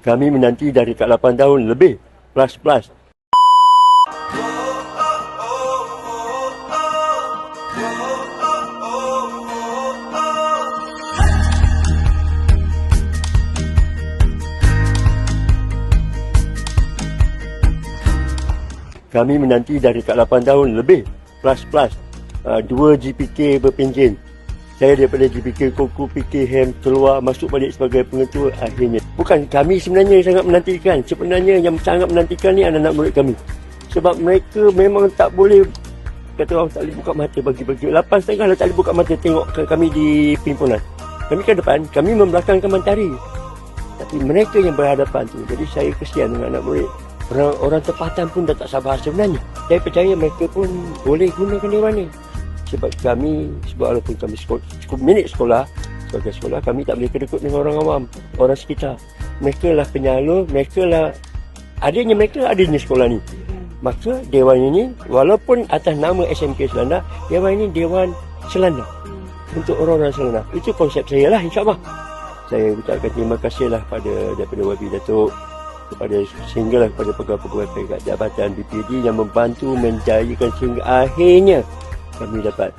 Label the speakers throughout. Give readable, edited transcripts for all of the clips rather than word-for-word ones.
Speaker 1: Kami menanti dari kat 8 tahun lebih. Plus. Kami menanti dari kat 8 tahun lebih. Plus. 2 GPK berpenjen. Saya daripada GPK Koku PKM keluar masuk balik sebagai pengetua akhirnya. Bukan kami sebenarnya sangat menantikan. Sebenarnya yang sangat menantikan ni anak-anak murid kami. Sebab mereka memang tak boleh, kata orang tak boleh buka mata bagi-bagi. 8.30 dah tak boleh buka mata tengok kami di pimpinan. Kami ke depan, kami membelakangkan mentari. Tapi mereka yang berhadapan tu. Jadi saya kesian dengan anak murid. Orang tempatan pun dah tak sabar sebenarnya. Saya percaya mereka pun boleh gunakan dewan ni. Sebab walaupun kami cukup minit sekolah, sebagai sekolah, kami tak boleh kedekut dengan orang awam, orang sekitar. Mereka lah penyalur, adanya sekolah ni. Maka dewan ini, walaupun atas nama SMK Selanda, dewan ini dewan Selanda. Untuk orang-orang Selanda. Itu konsep saya lah, insyaAllah. Saya ucapkan terima kasih lah daripada YB Datuk, sehinggalah kepada pegawai-pegawai peringkat Jabatan BPD yang membantu menjayakan sehingga akhirnya kami dapat.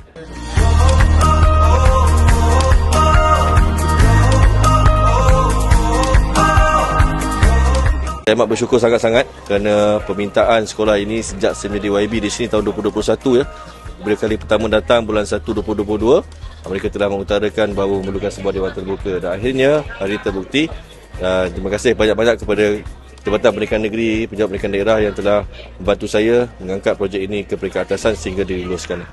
Speaker 2: Saya amat bersyukur sangat-sangat kerana permintaan sekolah ini sejak saya menjadi YB di sini tahun 2021 ya. Bila kali pertama datang bulan 1 2022, mereka telah mengutarakan bahawa memerlukan sebuah dewan terbuka dan akhirnya hari terbukti. Terima kasih banyak-banyak kepada Jabatan Pendidikan Negeri, Pejabat Pendidikan Daerah yang telah membantu saya mengangkat projek ini ke peringkat atasan sehingga diluluskan.